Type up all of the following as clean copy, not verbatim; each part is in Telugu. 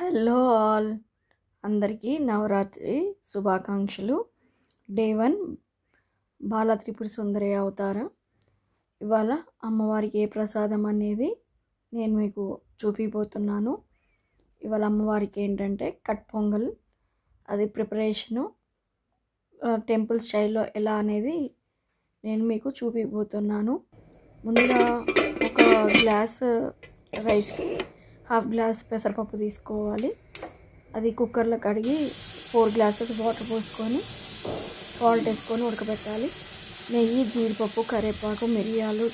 హలో ఆల్, అందరికీ నవరాత్రి శుభాకాంక్షలు. డే 1 బాల త్రిపుర సుందరి అవతారం. ఇవాళ అమ్మవారికి ఏ ప్రసాదం అనేది నేను మీకు చూపిపోతున్నాను. ఇవాళ అమ్మవారికి ఏంటంటే కట్ పొంగల్, అది ప్రిపరేషను టెంపుల్ స్టైల్లో ఎలా అనేది నేను మీకు చూపిపోతున్నాను. ముందుగా ఒక గ్లాస్ రైస్కి హాఫ్ గ్లాస్ పెసరపప్పు తీసుకోవాలి. అది కుక్కర్లో కడిగి 4 గ్లాసెస్ వాటర్ పోసుకొని సాల్ట్ వేసుకొని ఉడకబెట్టాలి. నెయ్యి, జీడిపప్పు, కరివేపాకు, మిరియాలు,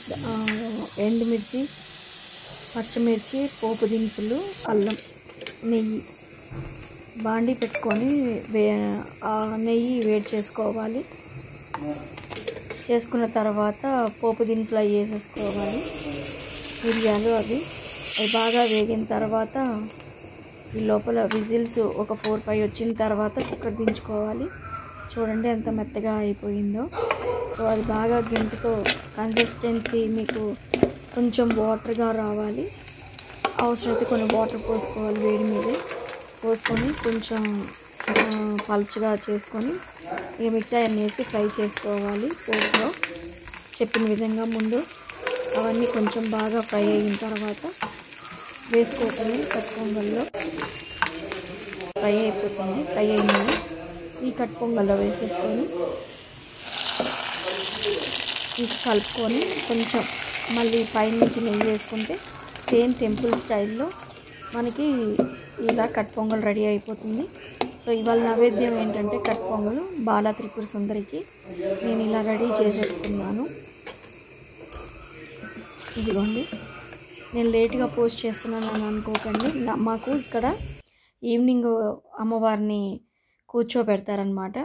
ఎండుమిర్చి, పచ్చిమిర్చి, పోపు దినుసులు, అల్లం, నెయ్యి బాండి పెట్టుకొని నెయ్యి వేడి చేసుకోవాలి. చేసుకున్న తర్వాత పోపు దినుసులు అవి వేసేసుకోవాలి. మిరియాలు అవి బాగా వేగిన తర్వాత ఈ లోపల విజిల్స్ ఒక 4-5 వచ్చిన తర్వాత కుక్కర్ దించుకోవాలి. చూడండి ఎంత మెత్తగా అయిపోయిందో. సో అది బాగా గెంటుతో కన్సిస్టెన్సీ మీకు కొంచెం వాటర్గా రావాలి. అవసరమైతే కొన్ని వాటర్ పోసుకోవాలి. వేడి మీద పోసుకొని కొంచెం పలుచగా చేసుకొని ఇక మిగతా వేసి ఫ్రై చేసుకోవాలి. పోపులో చెప్పిన విధంగా ముందు అవన్నీ కొంచెం బాగా ఫ్రై అయిన తర్వాత వేసుకోవాలి. కట్ పొంగల్లో ఫ్రై అయిపోతుంది. ఫ్రై అయినవి ఈ కట్ పొంగల్లో వేసేసుకొని కలుపుకొని కొంచెం మళ్ళీ పైనుంచి నెయ్యి వేసుకుంటే సేమ్ టెంపుల్ స్టైల్లో మనకి ఇలా కట్ పొంగల్ రెడీ అయిపోతుంది. సో ఇవాళ నైవేద్యం ఏంటంటే కట్ పొంగల్ బాల త్రిపుర సుందరికి నేను ఇలా రెడీ చేసేసుకున్నాను. ఇదిగోండి, నేను లేట్గా పోస్ట్ చేస్తున్నాను అని అనుకోకండి. మాకు ఇక్కడ ఈవినింగ్ అమ్మవారిని కూర్చోబెడతారనమాట.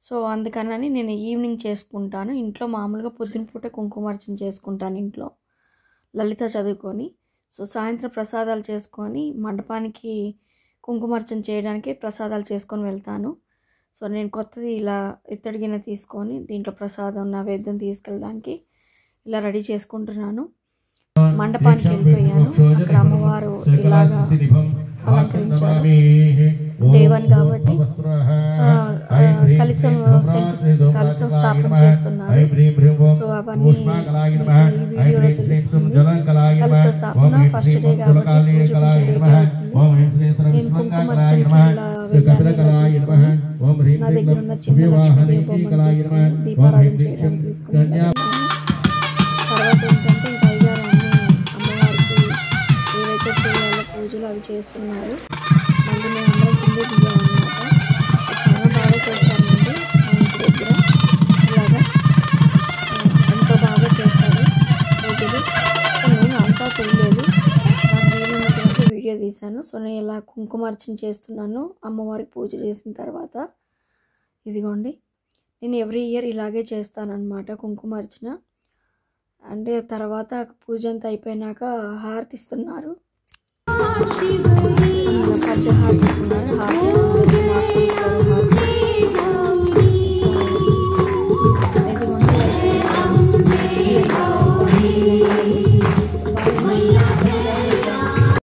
సో అందుకని నేను ఈవినింగ్ చేసుకుంటాను. ఇంట్లో మామూలుగా పొద్దున పూట కుంకుమార్చన చేసుకుంటాను ఇంట్లో లలిత చదువుకొని. సో సాయంత్రం ప్రసాదాలు చేసుకొని మండపానికి కుంకుమార్చన చేయడానికి ప్రసాదాలు చేసుకొని వెళ్తాను. సో నేను కొత్తది ఇలా ఇత్తడి గిన్నె తీసుకొని దీంట్లో ప్రసాదం నైవేద్యం తీసుకెళ్ళడానికి ఇలా రెడీ చేసుకుంటున్నాను. మండపానికి వెళ్ళిపోయాను. అక్కడ అమ్మవారు ఇలాగా అలంకరించారు. డే 1 కాబట్టి కలశం స్థాపన చేస్తున్నారు. సో అవన్నీ ఈ వీడియోలో తెలుస్తుంది. కలశ స్థాపన ఫస్ట్ డే కాబట్టి పూజ కొంచెం లేట్ అవుతుంది. నేను కుంకుమార్చనకి ఇలా వెళ్ళాను. తీసుకొని నా దగ్గర ఉన్న చిన్న లక్ష్మీదేవి బొమ్మను తీసుకొని దీపారాధన చేయడానికి తీసుకుని తర్వాత ఏంటంటే ఇంకా అయ్యారు అమ్మవారికి ఏవైతే చేయాలో పూజలు అవి చేస్తున్నారు. మళ్ళీ మేము అందరం కింద దిగామన్నమాట. చాలా బాగా చేస్తారండి మా ఇంటి దగ్గర. ఇలాగా ఎంతో బాగా చేస్తారు పూజలు. సో నేను అంతా తెలియలేదు, నాకు వీలున్నటువంటి వీడియో తీశాను. సో నేను ఇలా కుంకుమార్చన చేస్తున్నాను అమ్మవారికి పూజ చేసిన తర్వాత. ఇదిగోండి, నేను ఎవ్రీ ఇయర్ ఇలాగే చేస్తానన్నమాట కుంకుమార్చన. అంటే తర్వాత పూజ అంతా అయిపోయినాక హారతి ఇస్తున్నారు. హారతి ఇస్తున్నారు. హారతి